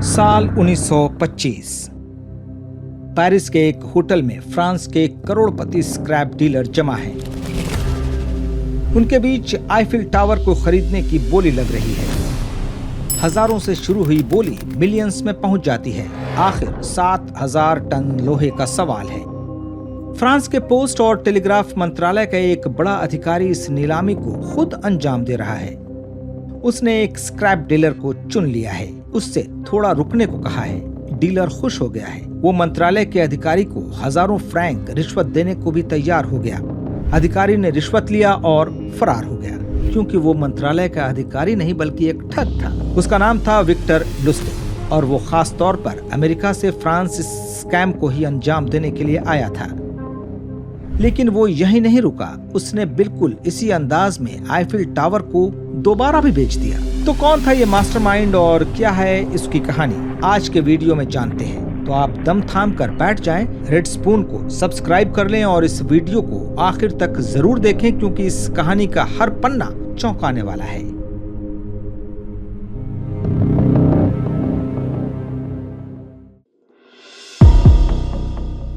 साल 1925। पेरिस के एक होटल में फ्रांस के करोड़पति स्क्रैप डीलर जमा हैं। उनके बीच आईफिल टावर को खरीदने की बोली लग रही है। हजारों से शुरू हुई बोली मिलियंस में पहुंच जाती है। आखिर 7,000 टन लोहे का सवाल है। फ्रांस के पोस्ट और टेलीग्राफ मंत्रालय का एक बड़ा अधिकारी इस नीलामी को खुद अंजाम दे रहा है। उसने एक स्क्रैप डीलर को चुन लिया है, उससे थोड़ा रुकने को कहा है। डीलर खुश हो गया है। वो मंत्रालय के अधिकारी को हजारों फ्रैंक रिश्वत देने को भी तैयार हो गया। अधिकारी ने रिश्वत लिया और फरार हो गया, क्योंकि वो मंत्रालय का अधिकारी नहीं बल्कि एक ठग था। उसका नाम था विक्टर लुस्टे और वो खास तौर पर अमेरिका से फ्रांस स्कैम को ही अंजाम देने के लिए आया था। लेकिन वो यही नहीं रुका, उसने बिल्कुल इसी अंदाज में आईफिल टावर को दोबारा भी बेच दिया। तो कौन था ये मास्टरमाइंड और क्या है इसकी कहानी, आज के वीडियो में जानते हैं। तो आप दम थाम कर बैठ जाएं, रेड स्पून को सब्सक्राइब कर लें और इस वीडियो को आखिर तक जरूर देखें, क्योंकि इस कहानी का हर पन्ना चौंकाने वाला है।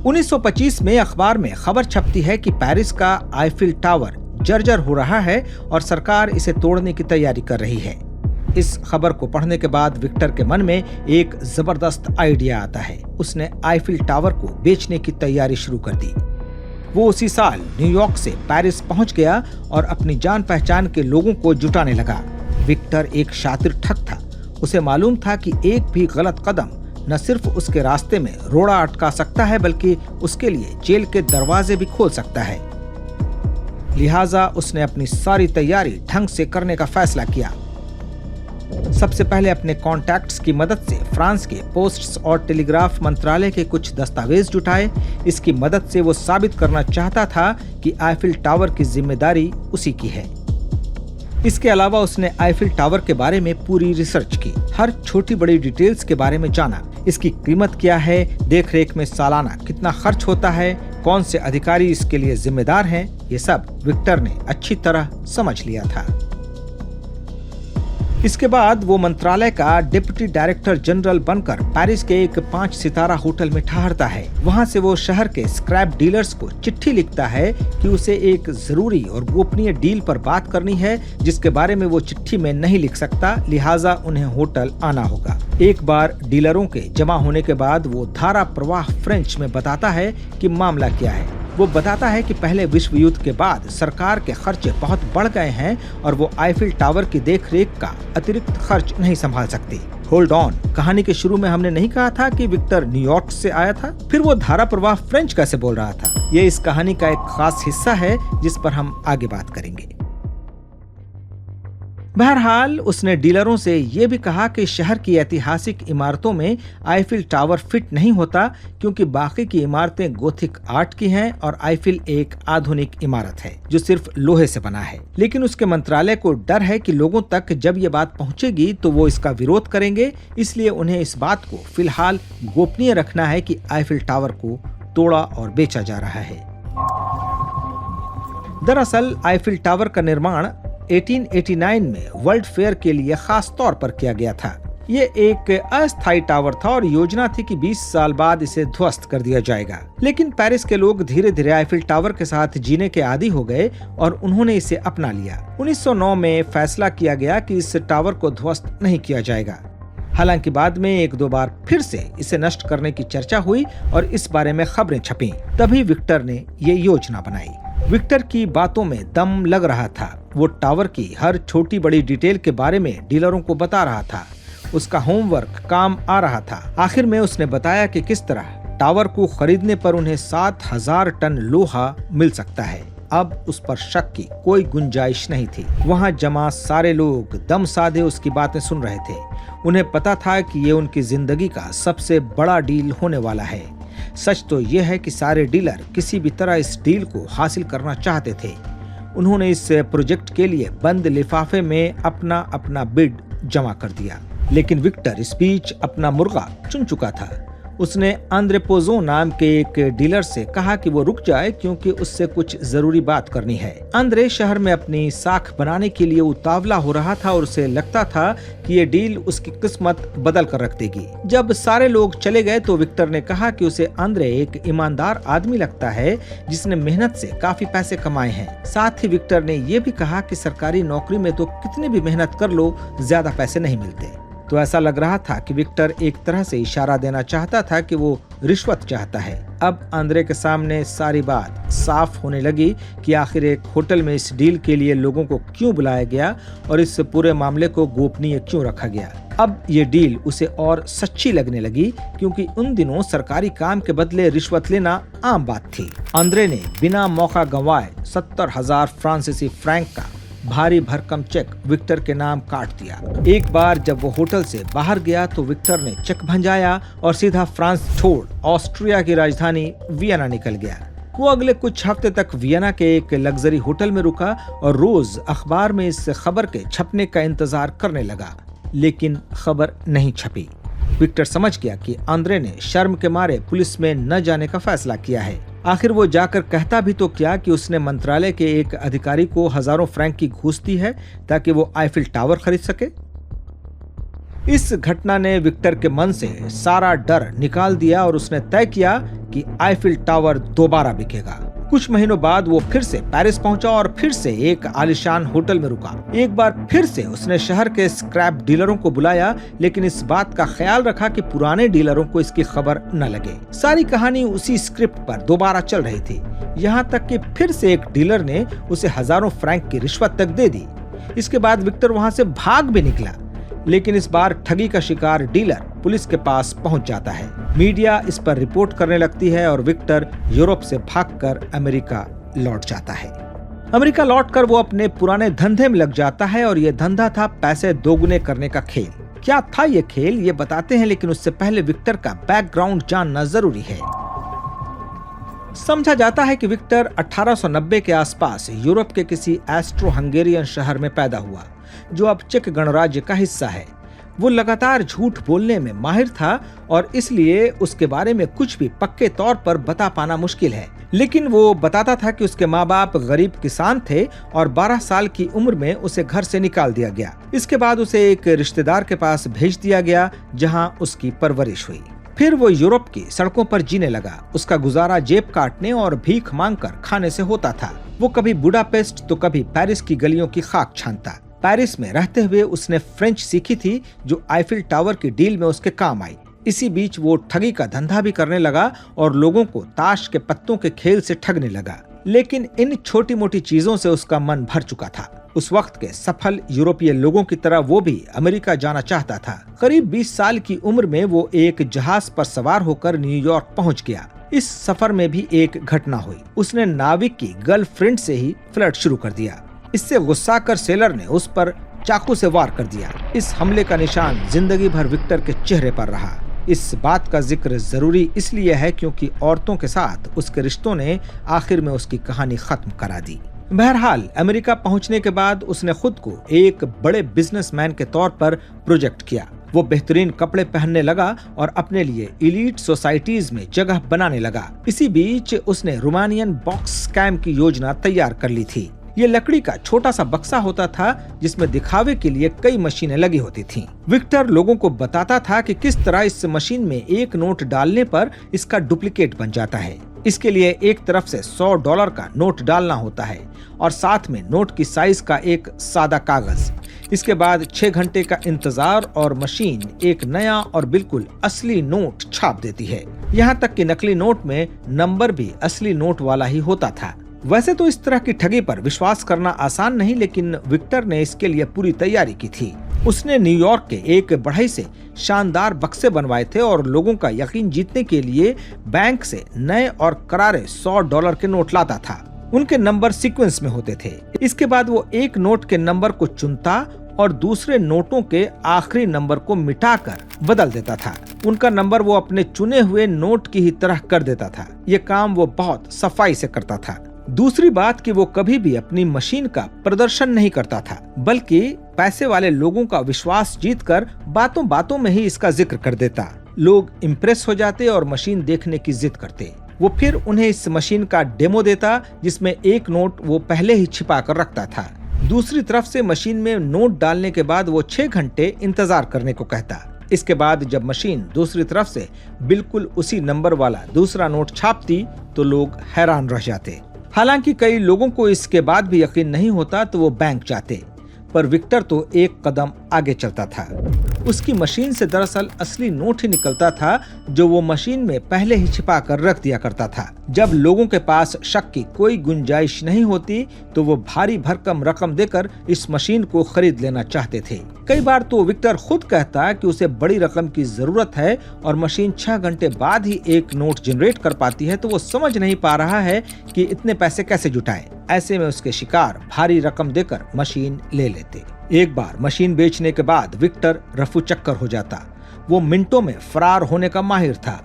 उन्नीस 1925 में अखबार में खबर छपती है कि पेरिस का आईफिल टावर जर्जर हो रहा है और सरकार इसे तोड़ने की तैयारी कर रही है। इस खबर को पढ़ने के बाद विक्टर के मन में एक जबरदस्त आइडिया आता है। उसने आईफिल टावर को बेचने की तैयारी शुरू कर दी। वो उसी साल न्यूयॉर्क से पेरिस पहुंच गया और अपनी जान पहचान के लोगों को जुटाने लगा। विक्टर एक शातिर ठग था। उसे मालूम था कि एक भी गलत कदम न सिर्फ उसके रास्ते में रोड़ा अटका सकता है, बल्कि उसके लिए जेल के दरवाजे भी खोल सकता है। लिहाजा उसने अपनी सारी तैयारी ढंग से करने का फैसला किया। सबसे पहले अपने कॉन्टैक्ट्स की मदद से फ्रांस के पोस्ट्स और टेलीग्राफ मंत्रालय के कुछ दस्तावेज जुटाए। इसकी मदद से वो साबित करना चाहता था कि आईफिल टावर की जिम्मेदारी उसी की है। इसके अलावा उसने आईफिल टावर के बारे में पूरी रिसर्च की, हर छोटी बड़ी डिटेल्स के बारे में जाना। इसकी कीमत क्या है, देखरेख में सालाना कितना खर्च होता है, कौन से अधिकारी इसके लिए जिम्मेदार हैं, ये सब विक्टर ने अच्छी तरह समझ लिया था। इसके बाद वो मंत्रालय का डिप्टी डायरेक्टर जनरल बनकर पेरिस के एक 5 सितारा होटल में ठहरता है। वहां से वो शहर के स्क्रैप डीलर्स को चिट्ठी लिखता है कि उसे एक जरूरी और गोपनीय डील पर बात करनी है, जिसके बारे में वो चिट्ठी में नहीं लिख सकता, लिहाजा उन्हें होटल आना होगा। एक बार डीलरों के जमा होने के बाद वो धारा प्रवाह फ्रेंच में बताता है कि मामला क्या है। वो बताता है कि पहले विश्व युद्ध के बाद सरकार के खर्चे बहुत बढ़ गए हैं और वो आईफिल टावर की देखरेख का अतिरिक्त खर्च नहीं संभाल सकती। होल्ड ऑन, कहानी के शुरू में हमने नहीं कहा था कि विक्टर न्यूयॉर्क से आया था? फिर वो धारा प्रवाह फ्रेंच कैसे बोल रहा था? ये इस कहानी का एक खास हिस्सा है जिस पर हम आगे बात करेंगे। बहरहाल उसने डीलरों से ये भी कहा कि शहर की ऐतिहासिक इमारतों में आईफिल टावर फिट नहीं होता, क्योंकि बाकी की इमारतें गोथिक आर्ट की हैं और आईफिल एक आधुनिक इमारत है जो सिर्फ लोहे से बना है। लेकिन उसके मंत्रालय को डर है कि लोगों तक जब ये बात पहुंचेगी तो वो इसका विरोध करेंगे, इसलिए उन्हें इस बात को फिलहाल गोपनीय रखना है कि आईफिल टावर को तोड़ा और बेचा जा रहा है। दरअसल आईफिल टावर का निर्माण 1889 में वर्ल्ड फेयर के लिए खास तौर पर किया गया था। ये एक अस्थायी टावर था और योजना थी कि 20 साल बाद इसे ध्वस्त कर दिया जाएगा। लेकिन पेरिस के लोग धीरे धीरे आईफिल टावर के साथ जीने के आदी हो गए और उन्होंने इसे अपना लिया। 1909 में फैसला किया गया कि इस टावर को ध्वस्त नहीं किया जाएगा। हालांकि बाद में 1-2 बार फिर से इसे नष्ट करने की चर्चा हुई और इस बारे में खबरें छपी। तभी विक्टर ने ये योजना बनाई। विक्टर की बातों में दम लग रहा था। वो टावर की हर छोटी बड़ी डिटेल के बारे में डीलरों को बता रहा था। उसका होमवर्क काम आ रहा था। आखिर में उसने बताया कि किस तरह टावर को खरीदने पर उन्हें 7,000 टन लोहा मिल सकता है। अब उस पर शक की कोई गुंजाइश नहीं थी। वहाँ जमा सारे लोग दम साधे उसकी बातें सुन रहे थे। उन्हें पता था कि ये उनकी जिंदगी का सबसे बड़ा डील होने वाला है। सच तो यह है कि सारे डीलर किसी भी तरह इस डील को हासिल करना चाहते थे। उन्होंने इस प्रोजेक्ट के लिए बंद लिफाफे में अपना अपना बिड जमा कर दिया। लेकिन विक्टर इस बीच अपना मुर्गा चुन चुका था। उसने आंद्रे पोजो नाम के एक डीलर से कहा कि वो रुक जाए क्योंकि उससे कुछ जरूरी बात करनी है। आंद्रे शहर में अपनी साख बनाने के लिए उतावला हो रहा था और उसे लगता था कि ये डील उसकी किस्मत बदल कर रख देगी। जब सारे लोग चले गए तो विक्टर ने कहा कि उसे आंद्रे एक ईमानदार आदमी लगता है जिसने मेहनत से काफी पैसे कमाए हैं। साथ ही विक्टर ने ये भी कहा कि सरकारी नौकरी में तो कितनी भी मेहनत कर लो ज्यादा पैसे नहीं मिलते। तो ऐसा लग रहा था कि विक्टर एक तरह से इशारा देना चाहता था कि वो रिश्वत चाहता है। अब आंद्रे के सामने सारी बात साफ होने लगी कि आखिर एक होटल में इस डील के लिए लोगों को क्यों बुलाया गया और इस पूरे मामले को गोपनीय क्यों रखा गया। अब ये डील उसे और सच्ची लगने लगी क्योंकि उन दिनों सरकारी काम के बदले रिश्वत लेना आम बात थी। आंद्रे ने बिना मौका गंवाए 70,000 फ्रांसीसी फ्रैंक का भारी भरकम चेक विक्टर के नाम काट दिया। एक बार जब वो होटल से बाहर गया तो विक्टर ने चेक भंजाया और सीधा फ्रांस छोड़ ऑस्ट्रिया की राजधानी वियना निकल गया। वो अगले कुछ हफ्ते तक वियना के एक लग्जरी होटल में रुका और रोज अखबार में इस खबर के छपने का इंतजार करने लगा, लेकिन खबर नहीं छपी। विक्टर समझ गया कि आंद्रे ने शर्म के मारे पुलिस में न जाने का फैसला किया है। आखिर वो जाकर कहता भी तो क्या कि उसने मंत्रालय के एक अधिकारी को हजारों फ्रैंक की घूस दी है ताकि वो आईफिल टावर खरीद सके। इस घटना ने विक्टर के मन से सारा डर निकाल दिया और उसने तय किया कि आईफिल टावर दोबारा बिकेगा। कुछ महीनों बाद वो फिर से पेरिस पहुंचा और फिर से एक आलीशान होटल में रुका। एक बार फिर से उसने शहर के स्क्रैप डीलरों को बुलाया, लेकिन इस बात का ख्याल रखा कि पुराने डीलरों को इसकी खबर न लगे। सारी कहानी उसी स्क्रिप्ट पर दोबारा चल रही थी, यहाँ तक कि फिर से एक डीलर ने उसे हजारों फ्रैंक की रिश्वत तक दे दी। इसके बाद विक्टर वहाँ से भाग भी निकला, लेकिन इस बार ठगी का शिकार डीलर पुलिस के पास पहुंच जाता है। मीडिया इस पर रिपोर्ट करने लगती है और विक्टर यूरोप से भागकर अमेरिका लौट जाता है। अमेरिका लौटकर वो अपने पुराने धंधे में लग जाता है और ये धंधा था पैसे दोगुने करने का खेल। क्या था ये खेल, ये बताते हैं, लेकिन उससे पहले विक्टर का बैकग्राउंड जानना जरूरी है। समझा जाता है कि विक्टर 1890 के आसपास यूरोप के किसी एस्ट्रो हंगेरियन शहर में पैदा हुआ, जो अब चेक गणराज्य का हिस्सा है। वो लगातार झूठ बोलने में माहिर था और इसलिए उसके बारे में कुछ भी पक्के तौर पर बता पाना मुश्किल है, लेकिन वो बताता था कि उसके माँ बाप गरीब किसान थे और 12 साल की उम्र में उसे घर से निकाल दिया गया। इसके बाद उसे एक रिश्तेदार के पास भेज दिया गया जहाँ उसकी परवरिश हुई। फिर वो यूरोप की सड़कों पर जीने लगा। उसका गुजारा जेब काटने और भीख मांगकर खाने से होता था। वो कभी बुडापेस्ट तो कभी पेरिस की गलियों की खाक छानता। पेरिस में रहते हुए उसने फ्रेंच सीखी थी, जो आईफिल टावर की डील में उसके काम आई। इसी बीच वो ठगी का धंधा भी करने लगा और लोगों को ताश के पत्तों के खेल से ठगने लगा। लेकिन इन छोटी मोटी चीजों से उसका मन भर चुका था। उस वक्त के सफल यूरोपीय लोगों की तरह वो भी अमेरिका जाना चाहता था। करीब 20 साल की उम्र में वो एक जहाज पर सवार होकर न्यूयॉर्क पहुंच गया। इस सफर में भी एक घटना हुई। उसने नाविक की गर्लफ्रेंड से ही फ्लर्ट शुरू कर दिया। इससे गुस्सा कर सेलर ने उस पर चाकू से वार कर दिया। इस हमले का निशान जिंदगी भर विक्टर के चेहरे पर रहा। इस बात का जिक्र जरूरी इसलिए है क्योंकि औरतों के साथ उसके रिश्तों ने आखिर में उसकी कहानी खत्म करा दी। बहरहाल अमेरिका पहुंचने के बाद उसने खुद को एक बड़े बिजनेसमैन के तौर पर प्रोजेक्ट किया। वो बेहतरीन कपड़े पहनने लगा और अपने लिए एलीट सोसाइटीज में जगह बनाने लगा। इसी बीच उसने रोमानियन बॉक्स स्कैम की योजना तैयार कर ली थी। ये लकड़ी का छोटा सा बक्सा होता था जिसमें दिखावे के लिए कई मशीनें लगी होती थीं। विक्टर लोगों को बताता था कि किस तरह इस मशीन में एक नोट डालने पर इसका डुप्लीकेट बन जाता है। इसके लिए एक तरफ से $100 का नोट डालना होता है और साथ में नोट की साइज का एक सादा कागज। इसके बाद 6 घंटे का इंतजार और मशीन एक नया और बिल्कुल असली नोट छाप देती है। यहाँ तक कि नकली नोट में नंबर भी असली नोट वाला ही होता था। वैसे तो इस तरह की ठगी पर विश्वास करना आसान नहीं, लेकिन विक्टर ने इसके लिए पूरी तैयारी की थी। उसने न्यूयॉर्क के एक बढ़ई से शानदार बक्से बनवाए थे और लोगों का यकीन जीतने के लिए बैंक से नए और करारे $100 के नोट लाता था। उनके नंबर सीक्वेंस में होते थे। इसके बाद वो एक नोट के नंबर को चुनता और दूसरे नोटों के आखिरी नंबर को मिटाकर बदल देता था। उनका नंबर वो अपने चुने हुए नोट की ही तरह कर देता था। ये काम वो बहुत सफाई से करता था। दूसरी बात कि वो कभी भी अपनी मशीन का प्रदर्शन नहीं करता था, बल्कि पैसे वाले लोगों का विश्वास जीतकर बातों बातों में ही इसका जिक्र कर देता। लोग इम्प्रेस हो जाते और मशीन देखने की जिद करते। वो फिर उन्हें इस मशीन का डेमो देता जिसमें एक नोट वो पहले ही छिपा कर रखता था। दूसरी तरफ से मशीन में नोट डालने के बाद वो 6 घंटे इंतजार करने को कहता। इसके बाद जब मशीन दूसरी तरफ से बिल्कुल उसी नंबर वाला दूसरा नोट छापती तो लोग हैरान रह जाते। हालांकि कई लोगों को इसके बाद भी यकीन नहीं होता तो वो बैंक जाते, पर विक्टर तो एक कदम आगे चलता था। उसकी मशीन से दरअसल असली नोट ही निकलता था जो वो मशीन में पहले ही छिपा कर रख दिया करता था। जब लोगों के पास शक की कोई गुंजाइश नहीं होती तो वो भारी भरकम रकम देकर इस मशीन को खरीद लेना चाहते थे। कई बार तो विक्टर खुद कहता कि उसे बड़ी रकम की जरूरत है और मशीन 6 घंटे बाद ही एक नोट जनरेट कर पाती है, तो वो समझ नहीं पा रहा है कि इतने पैसे कैसे जुटाए। ऐसे में उसके शिकार भारी रकम देकर मशीन ले लेते। एक बार मशीन बेचने के बाद विक्टर रफू चक्कर हो जाता। वो मिनटों में फरार होने का माहिर था।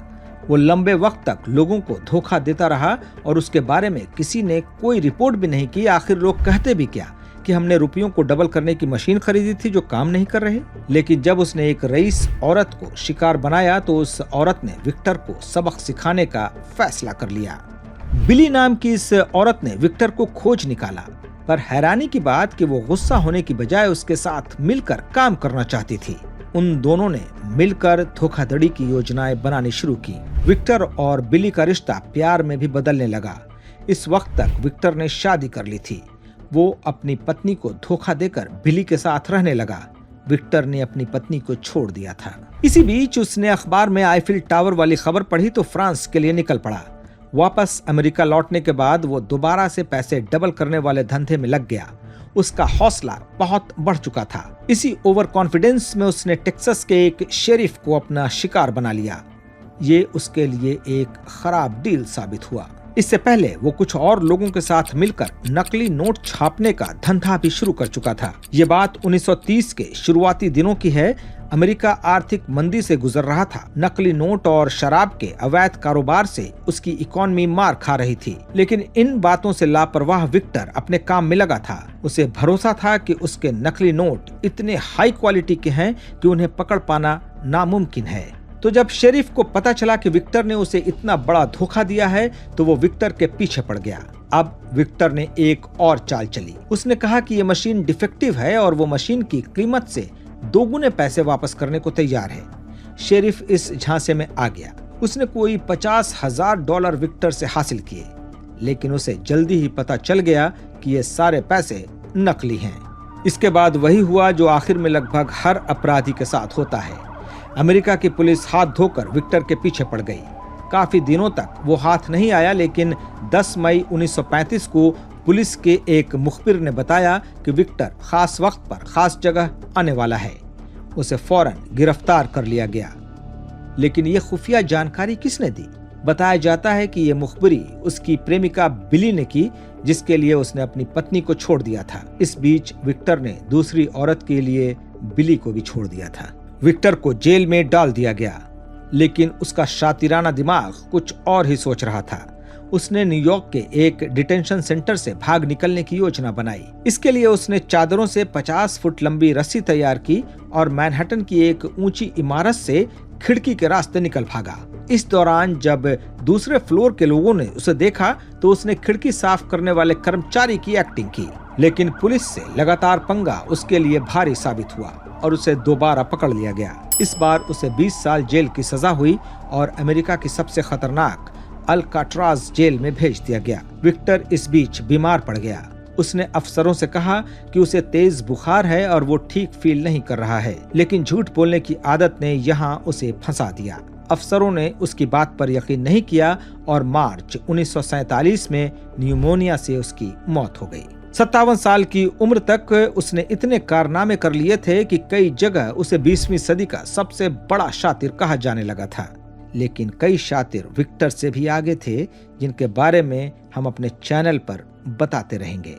वो लंबे वक्त तक लोगों को धोखा देता रहा और उसके बारे में किसी ने कोई रिपोर्ट भी नहीं की। आखिर लोग कहते भी क्या कि हमने रुपयों को डबल करने की मशीन खरीदी थी जो काम नहीं कर रहे। लेकिन जब उसने एक रईस औरत को शिकार बनाया तो उस औरत ने विक्टर को सबक सिखाने का फैसला कर लिया। बिली नाम की इस औरत ने विक्टर को खोज निकाला, पर हैरानी की बात कि वो गुस्सा होने की बजाय उसके साथ मिलकर काम करना चाहती थी। उन दोनों ने मिलकर धोखाधड़ी की योजनाएं बनानी शुरू की। विक्टर और बिली का रिश्ता प्यार में भी बदलने लगा। इस वक्त तक विक्टर ने शादी कर ली थी। वो अपनी पत्नी को धोखा देकर बिली के साथ रहने लगा। विक्टर ने अपनी पत्नी को छोड़ दिया था। इसी बीच उसने अखबार में आईफिल टावर वाली खबर पढ़ी तो फ्रांस के लिए निकल पड़ा। वापस अमेरिका लौटने के बाद वो दोबारा से पैसे डबल करने वाले धंधे में लग गया। उसका हौसला बहुत बढ़ चुका था। इसी ओवर कॉन्फिडेंस में उसने टेक्सास के एक शेरिफ को अपना शिकार बना लिया। ये उसके लिए एक खराब डील साबित हुआ। इससे पहले वो कुछ और लोगों के साथ मिलकर नकली नोट छापने का धंधा भी शुरू कर चुका था। ये बात 1930 के शुरुआती दिनों की है। अमेरिका आर्थिक मंदी से गुजर रहा था। नकली नोट और शराब के अवैध कारोबार से उसकी इकोनॉमी मार खा रही थी। लेकिन इन बातों से लापरवाह विक्टर अपने काम में लगा था। उसे भरोसा था कि उसके नकली नोट इतने हाई क्वालिटी के हैं कि उन्हें पकड़ पाना नामुमकिन है। तो जब शेरिफ को पता चला कि विक्टर ने उसे इतना बड़ा धोखा दिया है तो वो विक्टर के पीछे पड़ गया। अब विक्टर ने एक और चाल चली। उसने कहा कि ये मशीन डिफेक्टिव है और वो मशीन की कीमत से 2 गुने पैसे वापस करने को तैयार है। शेरिफ इस झांसे में आ गया। उसने कोई $50,000 विक्टर से हासिल किए, लेकिन उसे जल्दी ही पता चल गया कि ये सारे पैसे नकली हैं। इसके बाद वही हुआ जो आखिर में लगभग हर अपराधी के साथ होता है। अमेरिका की पुलिस हाथ धोकर विक्टर के पीछे पड़ गई। काफी दिनों तक वो हाथ नहीं आया, लेकिन 10 मई 1935 को पुलिस के एक मुखबिर ने बताया कि विक्टर खास वक्त पर खास जगह आने वाला है। उसे फौरन गिरफ्तार कर लिया गया। लेकिन ये खुफिया जानकारी किसने दी? बताया जाता है कि ये मुखबिरी उसकी प्रेमिका बिली ने की, जिसके लिए उसने अपनी पत्नी को छोड़ दिया था। इस बीच विक्टर ने दूसरी औरत के लिए बिली को भी छोड़ दिया था। विक्टर को जेल में डाल दिया गया, लेकिन उसका शातिराना दिमाग कुछ और ही सोच रहा था। उसने न्यूयॉर्क के एक डिटेंशन सेंटर से भाग निकलने की योजना बनाई। इसके लिए उसने चादरों से 50 फुट लंबी रस्सी तैयार की और मैनहट्टन की एक ऊंची इमारत से खिड़की के रास्ते निकल भागा। इस दौरान जब दूसरे फ्लोर के लोगों ने उसे देखा तो उसने खिड़की साफ करने वाले कर्मचारी की एक्टिंग की। लेकिन पुलिस से लगातार पंगा उसके लिए भारी साबित हुआ और उसे दोबारा पकड़ लिया गया। इस बार उसे 20 साल जेल की सजा हुई और अमेरिका की सबसे खतरनाक अल्काट्राज जेल में भेज दिया गया। विक्टर इस बीच बीमार पड़ गया। उसने अफसरों से कहा कि उसे तेज बुखार है और वो ठीक फील नहीं कर रहा है, लेकिन झूठ बोलने की आदत ने यहाँ उसे फंसा दिया। अफसरों ने उसकी बात पर यकीन नहीं किया और मार्च 1947 में न्यूमोनिया से उसकी मौत हो गई। 57 साल की उम्र तक उसने इतने कारनामे कर लिए थे कि कई जगह उसे 20वीं सदी का सबसे बड़ा शातिर कहा जाने लगा था। लेकिन कई शातिर विक्टर से भी आगे थे, जिनके बारे में हम अपने चैनल पर बताते रहेंगे।